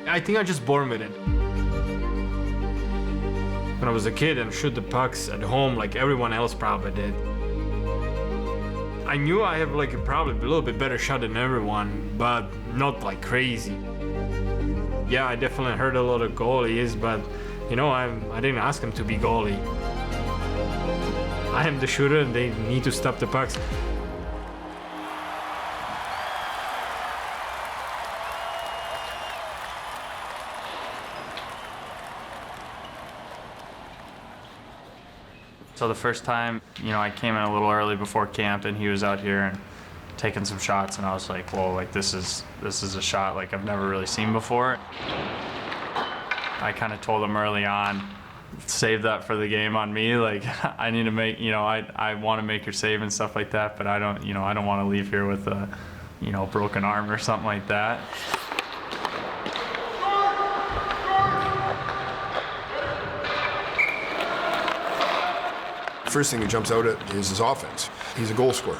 I think I just born with it. When I was a kid and shoot the pucks at home like everyone else probably did. I knew I have like probably a little bit better shot than everyone, but not like crazy. Yeah, I definitely heard a lot of goalies, but you know, I didn't ask him to be goalie. I am the shooter and they need to stop the pucks. So the first time, you know, I came in a little early before camp and he was out here and taking some shots and I was like, whoa, like this is a shot like I've never really seen before. I kind of told him early on, save that for the game on me. Like I need to make, you know, I want to make your save and stuff like that, but I don't want to leave here with a, you know, broken arm or something like that. First thing that jumps out at is his offense. He's a goal scorer.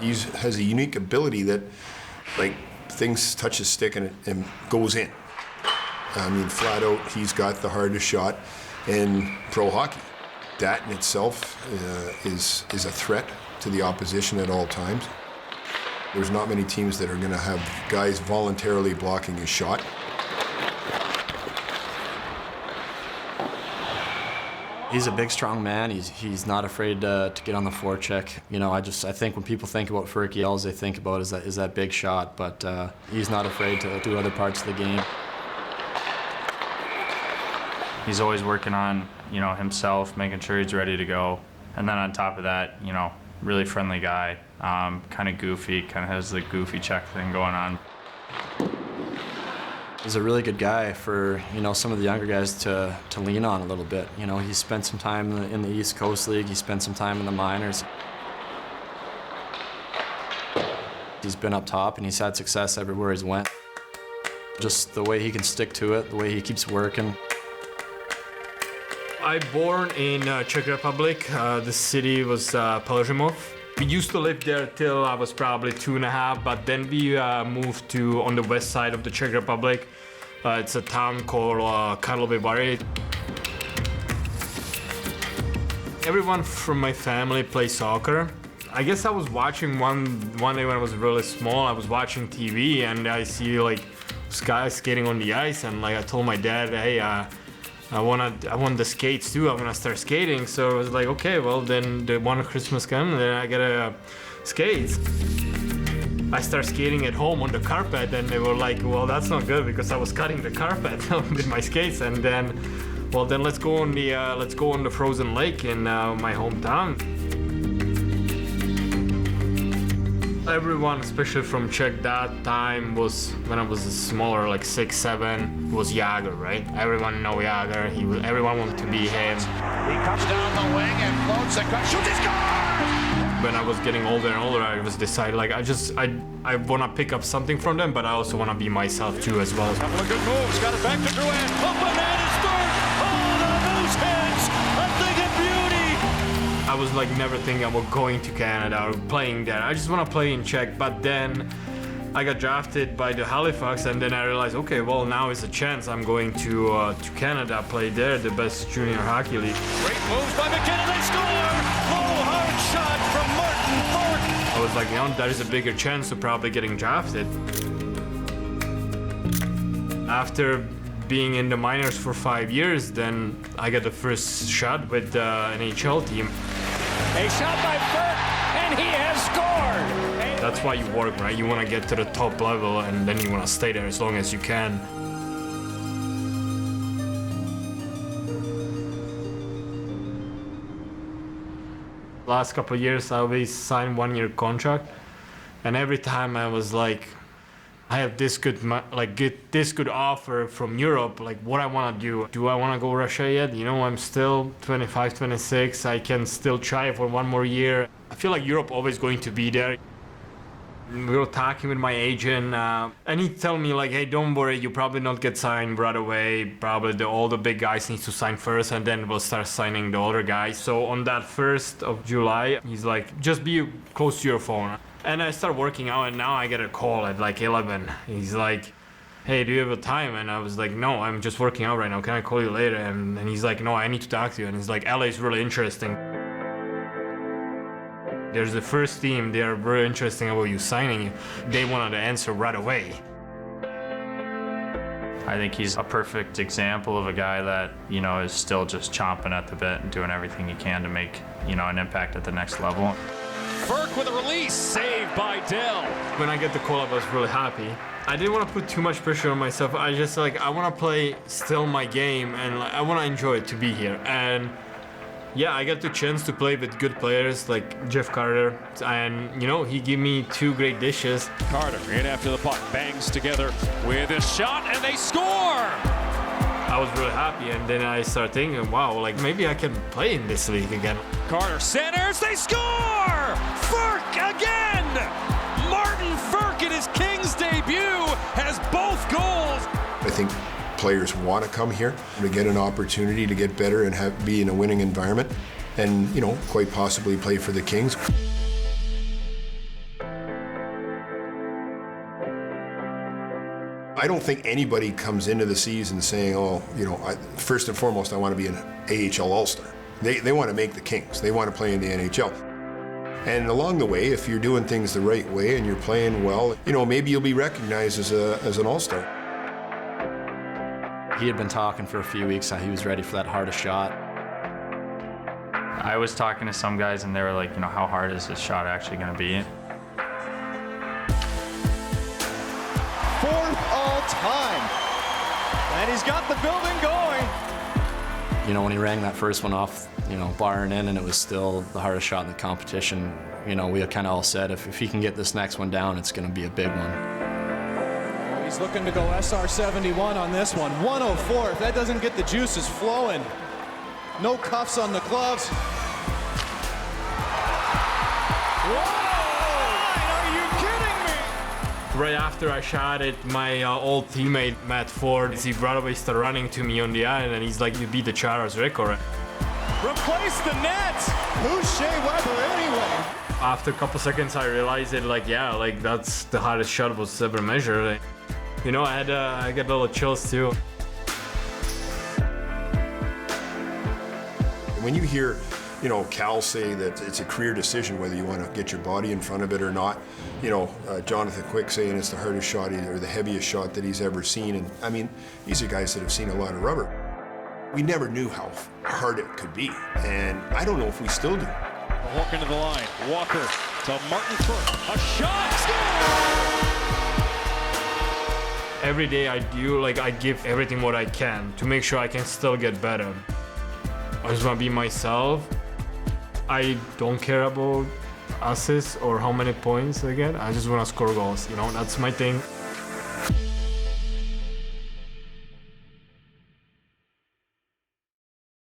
He has a unique ability that, like, things touch his stick and it goes in. I mean, flat out, he's got the hardest shot in pro hockey. That in itself is a threat to the opposition at all times. There's not many teams that are going to have guys voluntarily blocking his shot. He's a big, strong man. He's not afraid to get on the forecheck. You know, I think when people think about Frk, all they think about is that big shot, but he's not afraid to do other parts of the game. He's always working on, you know, himself, making sure he's ready to go. And then on top of that, you know, really friendly guy, kind of goofy, kind of has the goofy check thing going on. He's a really good guy for, you know, some of the younger guys to lean on a little bit. You know, he spent some time in the East Coast League. He spent some time in the minors. He's been up top and he's had success everywhere he's went. Just the way he can stick to it, the way he keeps working. I born in Czech Republic. The city was Pelhřimov. We used to live there till I was probably 2.5, but then we moved to on the west side of the Czech Republic. It's a town called Karlovy Vary. Everyone from my family plays soccer. I guess I was watching one day when I was really small. I was watching TV and I see like guys skating on the ice, and like I told my dad, hey, I want the skates too. I want to start skating. So I was like, okay, well then the one Christmas come, then I get a skates. I start skating at home on the carpet, and they were like, well, that's not good because I was cutting the carpet with my skates. And then, well, then let's go on the frozen lake in my hometown. Everyone, especially from Czech that time, was when I was smaller, like 6, 7, was Jágr, right? Everyone know Jágr. Everyone wanted to be him. He comes down the wing and floats the cut, shoots, he scores! When I was getting older and older, I was decided like I want to pick up something from them, but I also want to be myself too as well. Couple of good moves, got it back to Drouin. Up and in is third. Oh, the moose heads! A thing of beauty! I was like never thinking about going to Canada or playing there. I just want to play in Czech, but then I got drafted by the Halifax, and then I realized, okay, well now is a chance. I'm going to Canada, play there, the best junior hockey league. Great moves by McKinnon, they score! Low, hard shot from Martin Frk. I was like, you know, there is a bigger chance of probably getting drafted. After being in the minors for 5 years, then I got the first shot with the NHL team. A shot by Frk, and he has scored! That's why you work, right? You want to get to the top level, and then you want to stay there as long as you can. Last couple of years, I always signed 1-year contract, and every time I was like, I have this good, get this good offer from Europe, like what I want to do. Do I want to go Russia yet? You know, I'm still 25, 26. I can still try for 1 more year. I feel like Europe always going to be there. We were talking with my agent, and he told me like, hey, don't worry, you probably not get signed right away. Probably all the big guys need to sign first, and then we'll start signing the older guys. So on that 1st of July, he's like, just be close to your phone. And I start working out, and now I get a call at like 11. He's like, hey, do you have a time? And I was like, no, I'm just working out right now. Can I call you later? And he's like, no, I need to talk to you. And he's like, LA is really interesting. There's the first team, they are very interesting about you signing you. They wanted to answer right away. I think he's a perfect example of a guy that, you know, is still just chomping at the bit and doing everything he can to make, you know, an impact at the next level. Frk with a release, saved by Dell. When I get the call up, I was really happy. I didn't want to put too much pressure on myself. I just I want to play still my game, and I want to enjoy it to be here. And yeah, I got the chance to play with good players like Jeff Carter, and you know, he gave me 2 great dishes. Carter in after the puck, bangs together with a shot, and they score! I was really happy, and then I started thinking, wow, like maybe I can play in this league again. Carter centers, they score! Frk again! Martin Frk in his Kings debut has both goals. I think players want to come here to get an opportunity to get better and be in a winning environment, and you know, quite possibly play for the Kings. I don't think anybody comes into the season saying, oh, you know, first and foremost, I want to be an AHL All-Star. They want to make the Kings. They want to play in the NHL. And along the way, if you're doing things the right way and you're playing well, you know, maybe you'll be recognized as an All-Star. He had been talking for a few weeks how he was ready for that hardest shot. I was talking to some guys and they were like, you know, how hard is this shot actually going to be? 4th all time. And he's got the building going. You know, when he rang that first one off, you know, barring in, and it was still the hardest shot in the competition, you know, we kind of all said if he can get this next one down, it's going to be a big one. He's looking to go SR71 on this one. 104. If that doesn't get the juices flowing. No cuffs on the gloves. Right after I shot it, my old teammate, Matt Ford, he right away started running to me on the island, and he's like, you beat the Charters record. Replace the net. Who's Shea Weber anyway? After a couple seconds, I realized it, like, yeah, like that's the hardest shot was ever measured. You know, I got a little chills too. When you hear, you know, Cal say that it's a career decision whether you want to get your body in front of it or not, you know, Jonathan Quick saying it's the hardest shot or the heaviest shot that he's ever seen, and I mean, these are guys that have seen a lot of rubber. We never knew how hard it could be, and I don't know if we still do. A hook into the line. Walker to Martin Frk. A shot! Score! Every day I do, like, I give everything what I can to make sure I can still get better. I just want to be myself. I don't care about assists or how many points I get. I just want to score goals, you know, that's my thing.